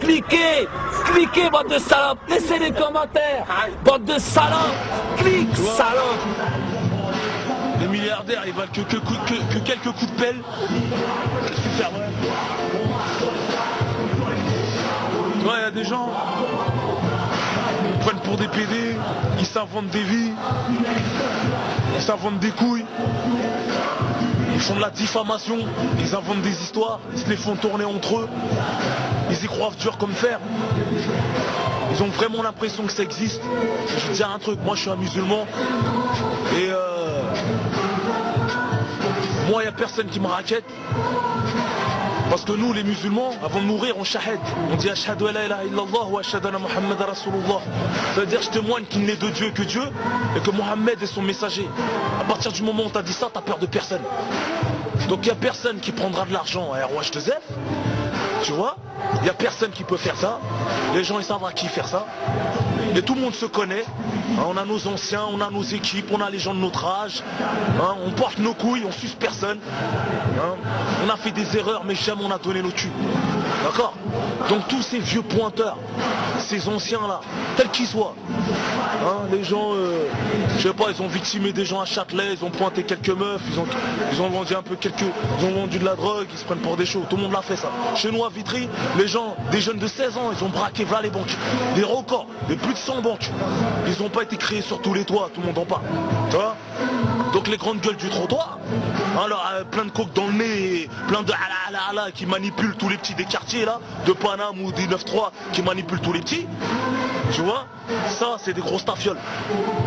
cliquez, bande de salopes, laissez les commentaires, bande de salopes, clique, salopes. Les milliardaires, ils valent que quelques coups de pelle. Super vrai. Ouais, il y a des gens qui prennent pour des PD, ils s'inventent des vies, ils s'inventent des couilles, ils font de la diffamation, ils inventent des histoires, ils se les font tourner entre eux, ils y croient dur comme fer. Ils ont vraiment l'impression que ça existe. Je vais te dire un truc, moi je suis un musulman et moi il n'y a personne qui me raquette. Parce que nous les musulmans, avant de mourir on shahad. On dit ashhadu la ilaha illallah wa ashhadu anna Muhammad rasulullah. Ça veut dire je témoigne qu'il n'est de Dieu que Dieu et que Mohammed est son messager. À partir du moment où tu as dit ça, tu as peur de personne. Donc il n'y a personne qui prendra de l'argent à ROH2F. Tu vois, il n'y a personne qui peut faire ça. Les gens ils savent à qui faire ça. Et tout le monde se connaît. On a nos anciens, on a nos équipes, on a les gens de notre âge. On porte nos couilles, on suce personne. On a fait des erreurs mais jamais on a donné nos culs. D'accord? Donc tous ces vieux pointeurs, ces anciens là, tels qu'ils soient. Les gens, je sais pas, ils ont victimé des gens à Châtelet, ils ont pointé quelques meufs, ils ont vendu un peu ils ont vendu de la drogue, ils se prennent pour des shows, tout le monde l'a fait ça. Chez nous à Vitry, les gens, des jeunes de 16 ans, ils ont braqué voilà les banques, des records, des plus de 100 banques. Ils n'ont pas été créés sur tous les toits, tout le monde en parle. Tu vois? Donc les grandes gueules du trottoir, plein de coke dans le nez, plein de qui manipulent tous les petits des quartiers là, de Paname ou des 9-3 qui manipulent tous les petits. Tu vois, ça c'est des grosses tafioles.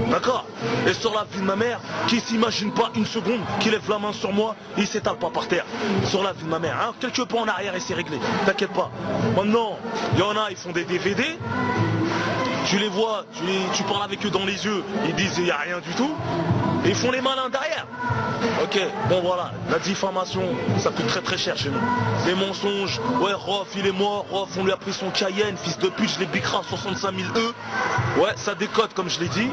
D'accord? Et sur la vie de ma mère, qui s'imagine pas une seconde, qui lève la main sur moi, il s'étale pas par terre. Sur la vie de ma mère, quelques pas en arrière et c'est réglé. T'inquiète pas. Maintenant, il y en a, ils font des DVD. Tu les vois, tu parles avec eux dans les yeux, ils disent il n'y a rien du tout. Et ils font les malins derrière. Ok, bon voilà, la diffamation, ça coûte très très cher chez nous. Les mensonges, ouais, Rof il est mort, Rof on lui a pris son Cayenne, fils de pute, je l'ai bicra à 65 000 E. Ouais, ça décote comme je l'ai dit.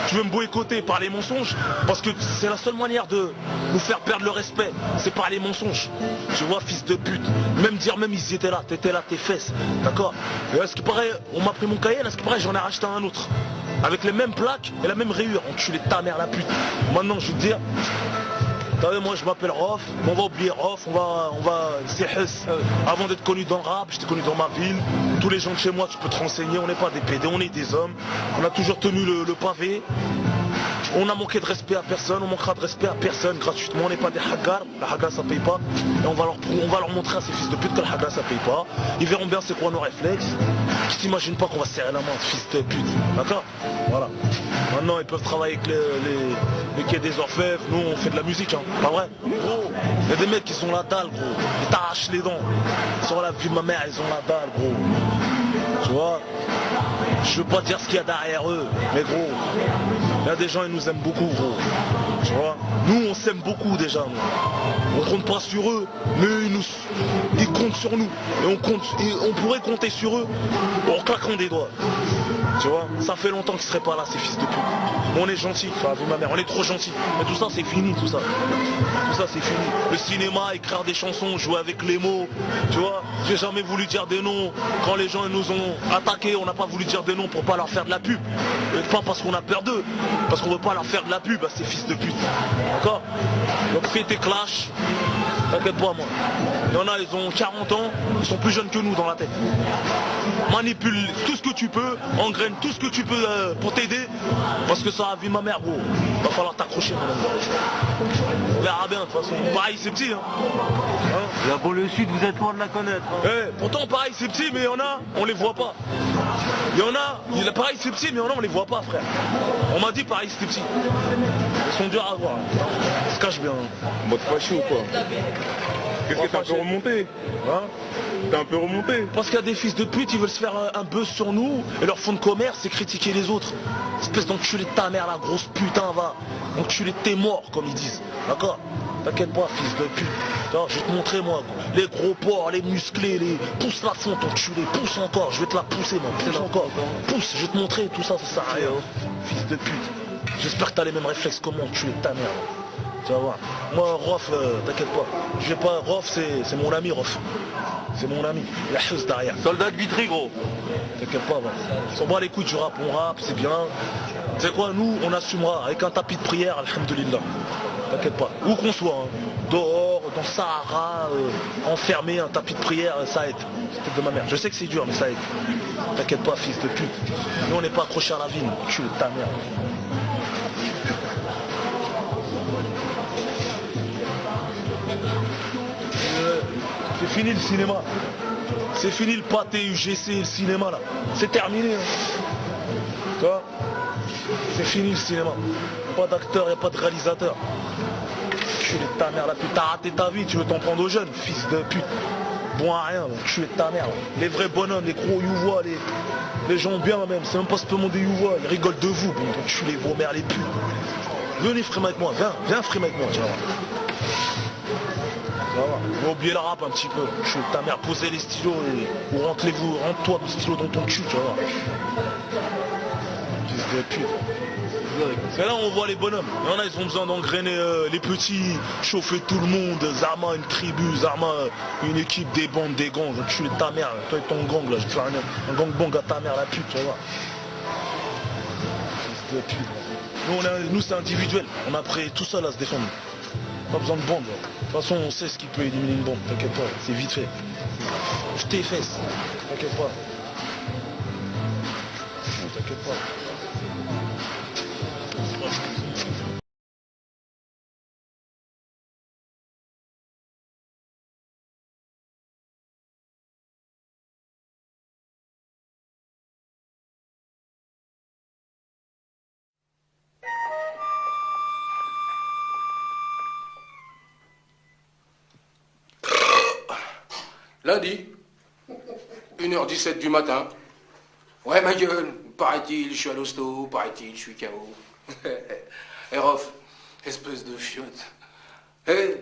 Tu veux me boycotter par les mensonges, parce que c'est la seule manière de nous faire perdre le respect, c'est par les mensonges. Tu vois, fils de pute, même ils étaient là, t'étais là, tes fesses, d'accord? Et à ce qui paraît, on m'a pris mon Cayenne, à ce qui paraît j'en ai racheté un autre. Avec les mêmes plaques et la même rayure, enculé de ta mère la pute. Maintenant je veux te dire, t'as vu, moi je m'appelle Rof, on va oublier Rof, c'est Hess. Avant d'être connu dans le rap, j'étais connu dans ma ville. Tous les gens de chez moi, tu peux te renseigner, on n'est pas des PD, on est des hommes. On a toujours tenu le pavé. On a manqué de respect à personne, on manquera de respect à personne gratuitement, on n'est pas des haggars, la haggar ça paye pas. Et on va leur montrer à ces fils de pute que la haggar ça paye pas. Ils verront bien c'est quoi nos réflexes. Ils s'imaginent pas qu'on va serrer la main de fils de pute, d'accord? Voilà. Maintenant ils peuvent travailler avec les quais des orfèvres, nous on fait de la musique, pas vrai? Gros, il y a des mecs qui sont la dalle gros, ils t'arrachent les dents. Sur la vie de ma mère, ils ont la dalle gros. Tu vois? Je veux pas dire ce qu'il y a derrière eux, mais gros, il y a des gens ils nous aiment beaucoup gros. Tu vois, nous on s'aime beaucoup déjà. On compte pas sur eux, mais ils comptent sur nous. Et on pourrait compter sur eux en claquant des doigts. Tu vois, ça fait longtemps qu'ils seraient pas là ces fils de pute. On est gentils, enfin vu ma mère, on est trop gentils. Mais tout ça c'est fini, tout ça. Tout ça c'est fini. Le cinéma, écrire des chansons, jouer avec les mots. Tu vois, j'ai jamais voulu dire des noms. Quand les gens nous ont attaqués, on n'a pas voulu dire des noms pour pas leur faire de la pub. Et pas parce qu'on a peur d'eux, parce qu'on veut pas leur faire de la pub à ces fils de pute. D'accord? Donc fais tes clashs. T'inquiète pas moi. Il y en a, ils ont 40 ans, ils sont plus jeunes que nous dans la tête. Manipule tout ce que tu peux, engraine tout ce que tu peux pour t'aider. Parce que ça a vu ma mère gros. Va falloir t'accrocher mon homme. On verra bien de toute façon. Pareil c'est petit La banlieue sud, vous êtes loin de la connaître. Pourtant pareil c'est petit mais il y en a, on les voit pas. Il y en a, pareil c'est petit mais il y en a on les voit pas frère. On m'a dit pareil c'était petit. Ils sont durs à voir. Ils se cachent bien. Mode fâché ou quoi? Qu'est-ce que t'as un peu remonté? T'es un peu remonté? Parce qu'il y a des fils de pute, ils veulent se faire un buzz sur nous et leur fond de commerce c'est critiquer les autres. Espèce d'enculé de ta mère la grosse putain va. Enculé de tes morts comme ils disent. D'accord? T'inquiète pas fils de pute. Je vais te montrer moi. Les gros porcs, les musclés, pousse la fonte enculé, pousse encore, je vais te la pousser moi, pousse encore. Pousse, je vais te montrer tout ça, ça sert à rien. Fils de pute. J'espère que t'as les mêmes réflexes que moi, enculé de ta mère. Tu vas voir. Moi Rof, t'inquiète pas. Rof c'est mon ami Rof. C'est mon ami. Il y a Hus derrière. Soldat de Vitry, gros. T'inquiète pas, on s'en bat les couilles du rap, on rappe, c'est bien. Tu sais quoi, nous, on assumera avec un tapis de prière, alhamdoulilah. T'inquiète pas. Où qu'on soit, hein. Dehors, dans le Sahara, enfermé, un tapis de prière, ça aide. C'était de ma mère. Je sais que c'est dur, mais ça aide. T'inquiète pas, fils de pute. Nous, on n'est pas accrochés à la vie, tu es ta mère. C'est fini le cinéma. C'est fini le pâté UGC, le cinéma là. C'est terminé. Hein. Tu vois? C'est fini le cinéma. Pas d'acteur, y a pas de réalisateur. Tu es ta mère la pute. T'as raté ta vie, tu veux t'en prendre aux jeunes, fils de pute. Bon à rien, tu es ta mère. Les vrais bonhommes, les gros youvois, les gens bien même. C'est même pas ce monde des youvois. Ils rigolent de vous. Bon, donc tu les vos mères les putes. Venez frimer avec moi, viens frimer avec moi, tu vas voir. On va oublier le rap un petit peu. Je suis ta mère, posez les stylos ou rentre-toi le stylo dans ton cul, tu vas voir. Fils de pute. C'est là où on voit les bonhommes. Il y en a, ils ont besoin d'engrainer les petits, chauffer tout le monde, Zarma une tribu, Zarma une équipe, des bandes, des gangs. Je suis ta mère, toi et ton gang là, je te fais un gangbang à ta mère la pute, tu vas voir. Fils de pute. Nous c'est individuel, on a pris tout seul à se défendre. Pas besoin de bande. De toute façon, on sait ce qui peut éliminer une bombe. T'inquiète pas, c'est vite fait. Je t'efface. T'inquiète pas. T'inquiète pas. Lundi, 1h17 du matin. Ouais, ma gueule, paraît-il, je suis à l'hosto, paraît-il, je suis KO. Erof, espèce de fiotte. Hé,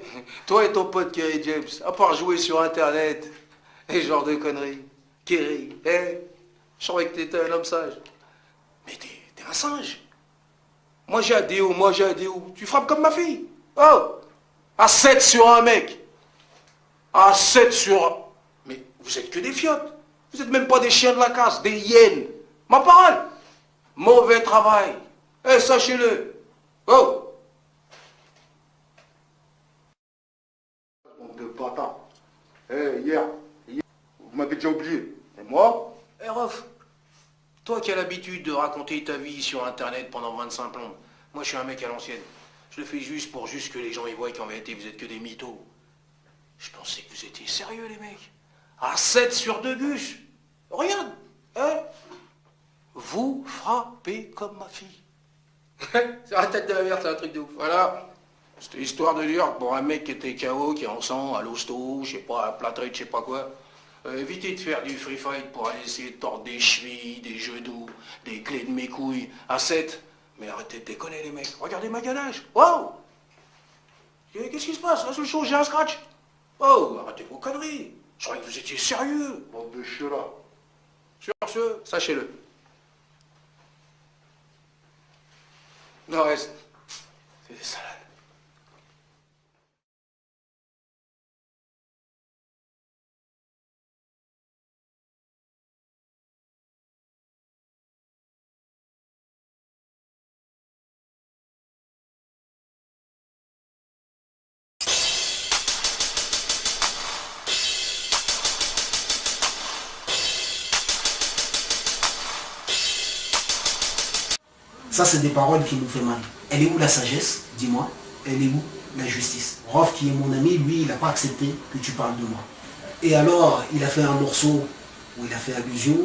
toi et ton pote Kerry James, à part jouer sur Internet, et genre de conneries. Kerry, je savais que t'étais un homme sage. Mais t'es un singe. Moi j'ai un déo, Tu frappes comme ma fille. Oh, à 7 sur un mec. À 7 sur... Mais vous êtes que des fiottes. Vous êtes même pas des chiens de la casse, des hyènes. Ma parole. Mauvais travail. Sachez-le. Oh. Bande de bâtards. Hier, vous m'avez déjà oublié. Et moi? Rof, toi qui as l'habitude de raconter ta vie sur Internet pendant 25 plombes, moi je suis un mec à l'ancienne. Je le fais juste pour que les gens y voient qu'en vérité vous êtes que des mythos. Je pensais que vous étiez sérieux, les mecs. À 7 sur 2 bûches. Regarde, vous frappez comme ma fille. C'est la tête de la merde, c'est un truc de ouf. Voilà. C'était histoire de dire que pour un mec qui était KO, qui est en sang, à l'hosto, je sais pas, à plâtrer, je sais pas quoi, évitez de faire du free fight pour aller essayer de tordre des chevilles, des genoux, des clés de mes couilles. À 7. Mais arrêtez de déconner, les mecs. Regardez ma ganache. Waouh. Qu'est-ce qui se passe? Là, sous le chaud, j'ai un scratch. Oh, arrêtez vos conneries. Je croyais que vous étiez sérieux. Bande de chiens là. Sur ce, sachez-le. Le reste, c'est des salades. Ça, c'est des paroles qui nous font mal. Elle est où la sagesse? Dis-moi. Elle est où la justice? Rof, qui est mon ami, lui, il n'a pas accepté que tu parles de moi. Et alors, il a fait un morceau où il a fait allusion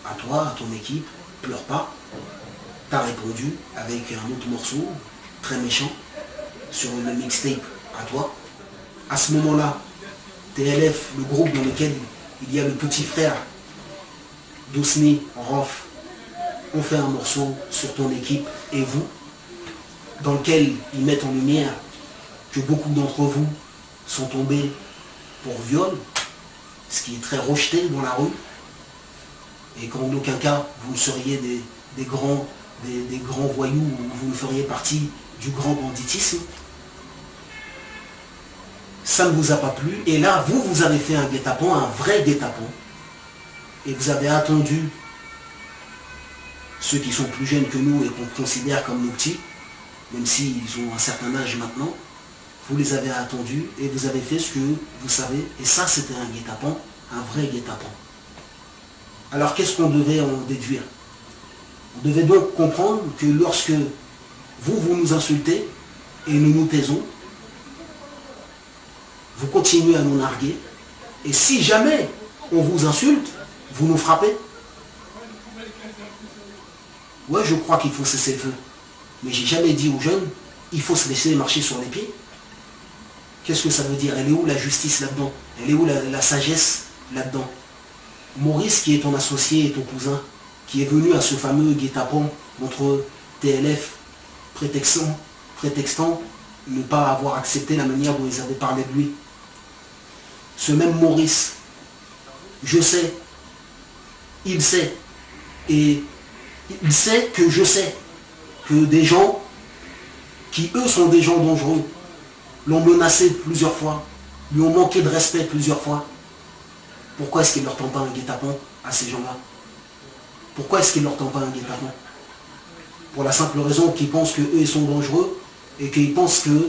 à toi, à ton équipe. Pleure pas. T'as répondu avec un autre morceau, très méchant, sur le mixtape à toi. À ce moment-là, TLF, le groupe dans lequel il y a le petit frère d'Ousni, Rof, on fait un morceau sur ton équipe et vous, dans lequel ils mettent en lumière que beaucoup d'entre vous sont tombés pour viol, ce qui est très rejeté dans la rue, et qu'en aucun cas vous ne seriez des grands voyous, ou vous ne feriez partie du grand banditisme. ça ne vous a pas plu, et là, vous avez fait un guet-apens, un vrai guet-apens, et vous avez attendu ceux qui sont plus jeunes que nous et qu'on considère comme nos petits, même s'ils ont un certain âge maintenant, vous les avez attendus et vous avez fait ce que vous savez, et ça c'était un guet-apens, un vrai guet-apens. Alors qu'est-ce qu'on devait en déduire? On devait donc comprendre que lorsque vous nous insultez et nous nous taisons, vous continuez à nous narguer, et si jamais on vous insulte, vous nous frappez. Ouais, je crois qu'il faut cesser le feu. Mais j'ai jamais dit aux jeunes, il faut se laisser marcher sur les pieds. Qu'est-ce que ça veut dire? Elle est où la justice là-dedans? Elle est où la sagesse là-dedans? Maurice, qui est ton associé et ton cousin, qui est venu à ce fameux guet-apens contre TLF, prétextant ne pas avoir accepté la manière dont ils avaient parlé de lui. Ce même Maurice, je sais, il sait, et il sait que je sais que des gens qui eux sont des gens dangereux l'ont menacé plusieurs fois, lui ont manqué de respect plusieurs fois. Pourquoi est-ce qu'il ne leur tend pas un guet-apens à ces gens-là? Pourquoi est-ce qu'il ne leur tend pas un guet-apens? Pour la simple raison qu'ils pensent qu'eux ils sont dangereux et qu'ils pensent que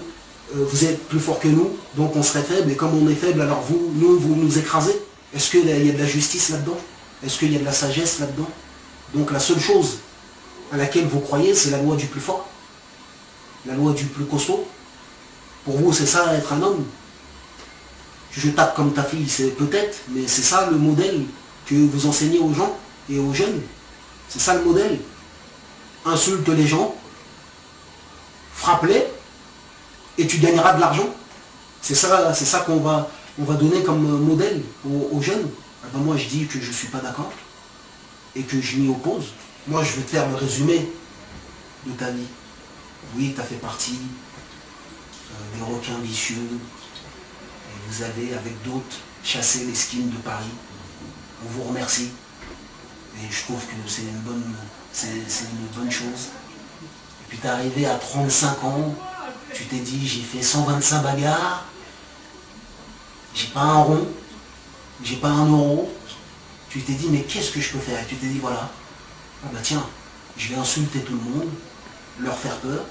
vous êtes plus fort que nous, donc on serait faible, et comme on est faible, alors vous nous écrasez. Est-ce qu'il y a de la justice là-dedans? Est-ce qu'il y a de la sagesse là-dedans? Donc la seule chose à laquelle vous croyez, c'est la loi du plus fort, la loi du plus costaud. Pour vous, c'est ça être un homme? Je tape comme ta fille, c'est peut-être, mais c'est ça le modèle que vous enseignez aux gens et aux jeunes. C'est ça le modèle. Insulte les gens, frappe-les, et tu gagneras de l'argent. C'est ça qu'on va donner comme modèle aux jeunes. Ah ben moi je dis que je ne suis pas d'accord et que je m'y oppose. Moi je vais te faire le résumé de ta vie. Oui, tu as fait partie des requins vicieux, et vous avez avec d'autres chassé les skins de Paris. On vous remercie. Et je trouve que c'est une bonne chose. Et puis tu es arrivé à 35 ans, tu t'es dit j'ai fait 125 bagarres, j'ai pas un rond, j'ai pas un euro. Tu t'es dit mais qu'est-ce que je peux faire? Et tu t'es dit voilà, ah bah tiens, je vais insulter tout le monde, leur faire peur,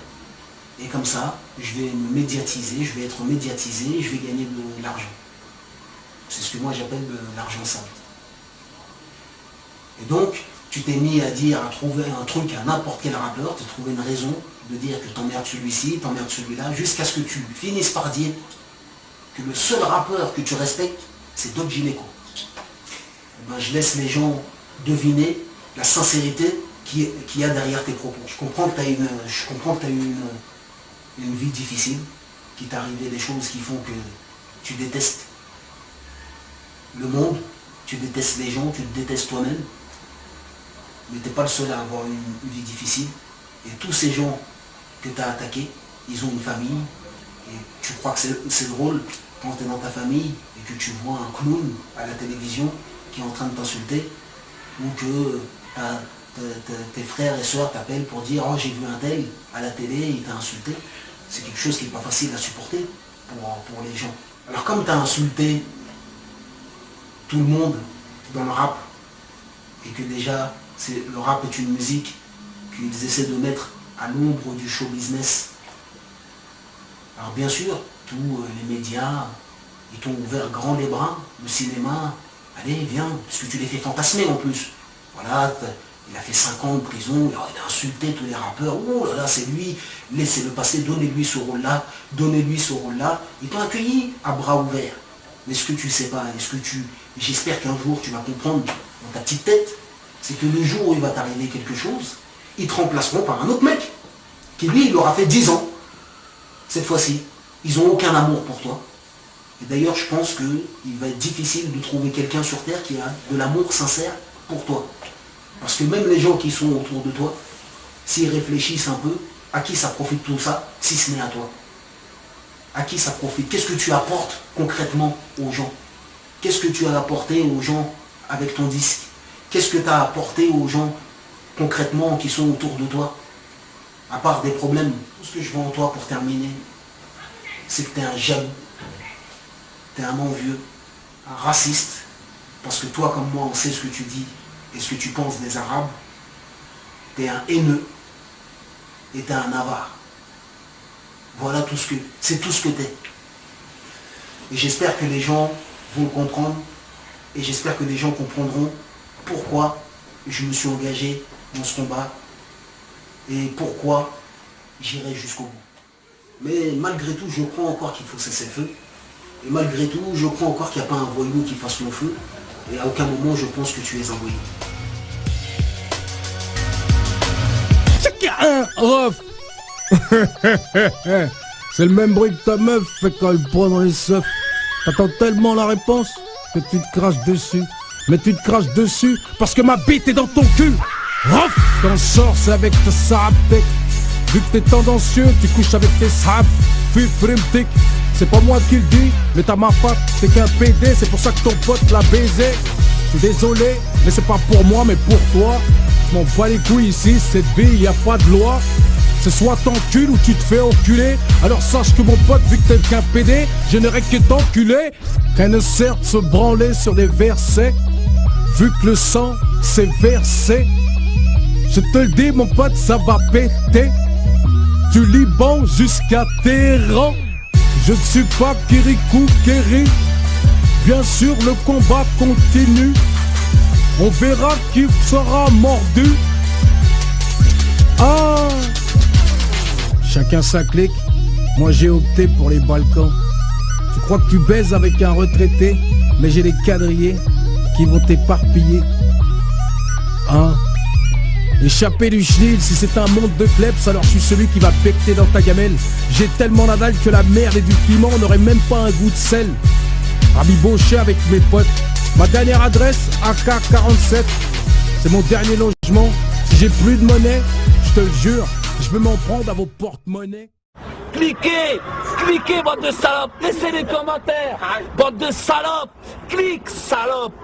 et comme ça, je vais me médiatiser, je vais être médiatisé, je vais gagner de l'argent. C'est ce que moi j'appelle l'argent sale. Et donc, tu t'es mis à dire, à trouver un truc à n'importe quel rappeur, tu as trouvé une raison de dire que t'emmerdes celui-ci, t'emmerdes celui-là, jusqu'à ce que tu finisses par dire que le seul rappeur que tu respectes, c'est Doc Gynéco. Ben, je laisse les gens deviner la sincérité qu'il y a derrière tes propos. Je comprends que tu as eu une vie difficile, qu'il t'est arrivé des choses qui font que tu détestes le monde, tu détestes les gens, tu te détestes toi-même. Mais tu n'es pas le seul à avoir une vie difficile. Et tous ces gens que tu as attaqués, ils ont une famille. Et tu crois que c'est drôle quand tu es dans ta famille et que tu vois un clown à la télévision qui est en train de t'insulter, ou que tes frères et sœurs t'appellent pour dire « Oh, j'ai vu un tel à la télé, il t'a insulté ». C'est quelque chose qui n'est pas facile à supporter pour les gens. Alors comme tu as insulté tout le monde dans le rap, et que déjà le rap est une musique qu'ils essaient de mettre à l'ombre du show business. Alors bien sûr, tous les médias, ils t'ont ouvert grand les bras, le cinéma, allez viens, parce que tu les fais fantasmer en plus. Voilà, il a fait 5 ans de prison, il a insulté tous les rappeurs, oh là là c'est lui, laissez-le passer, donnez-lui ce rôle-là, donnez-lui ce rôle-là. Ils t'ont accueilli à bras ouverts. Mais ce que tu sais pas, j'espère qu'un jour tu vas comprendre dans ta petite tête, c'est que le jour où il va t'arriver quelque chose, ils te remplaceront par un autre mec, qui lui, il aura fait 10 ans. Cette fois-ci, ils n'ont aucun amour pour toi. Et d'ailleurs, je pense qu'il va être difficile de trouver quelqu'un sur Terre qui a de l'amour sincère pour toi. Parce que même les gens qui sont autour de toi, s'ils réfléchissent un peu, à qui ça profite tout ça, si ce n'est à toi? À qui ça profite? Qu'est-ce que tu apportes concrètement aux gens? Qu'est-ce que tu as apporté aux gens avec ton disque? Qu'est-ce que tu as apporté aux gens concrètement qui sont autour de toi? À part des problèmes, tout ce que je vois en toi pour terminer, c'est que tu es un jaloux. t'es un envieux, un raciste, parce que toi comme moi on sait ce que tu dis et ce que tu penses des Arabes, t'es un haineux et t'es un avare. Voilà tout ce que, c'est tout ce que t'es. Et j'espère que les gens vont le comprendre et j'espère que les gens comprendront pourquoi je me suis engagé dans ce combat et pourquoi j'irai jusqu'au bout. Mais malgré tout, je crois encore qu'il faut cesser le feu. Et malgré tout, je crois encore qu'il n'y a pas un voyou qui fasse le feu. Et à aucun moment, je pense que tu es un voyou. C'est qu'il y a un ref. C'est le même bruit que ta meuf fait quand elle prend dans les seufs. T'attends tellement la réponse que tu te craches dessus. Mais tu te craches dessus parce que ma bite est dans ton cul. Ref. T'en sors, c'est avec ta saraptek. Vu que t'es tendancieux, tu couches avec tes sables. Puis frimtik, c'est pas moi qui le dis, mais t'as ma fac, t'es qu'un PD, c'est pour ça que ton pote l'a baisé. Je suis désolé, mais c'est pas pour moi, mais pour toi. Je m'en bats les couilles ici, cette vie, y a pas de loi. C'est soit t'encules ou tu te fais enculer. Alors sache que mon pote, vu que t'es qu'un PD, je n'aurais que t'enculer. Rien ne sert de se branler sur des versets, vu que le sang s'est versé. Je te le dis mon pote, ça va péter. Du Liban jusqu'à Téhéran. Je ne suis pas Kirikou Kéri. Bien sûr le combat continue. On verra qui sera mordu. Ah, chacun sa clique. Moi j'ai opté pour les Balkans. Tu crois que tu baises avec un retraité, mais j'ai des quadrillés qui vont t'éparpiller. Hein? Échappé du chenil, si c'est un monde de klebs, alors je suis celui qui va becter dans ta gamelle. J'ai tellement la dalle que la merde et du piment n'auraient même pas un goût de sel. Rabiboché avec mes potes. Ma dernière adresse, AK47. C'est mon dernier logement. Si j'ai plus de monnaie, je te le jure, je vais m'en prendre à vos porte-monnaies. Cliquez, cliquez, bande de salopes. Laissez des commentaires, bande de salopes. Clique, salope.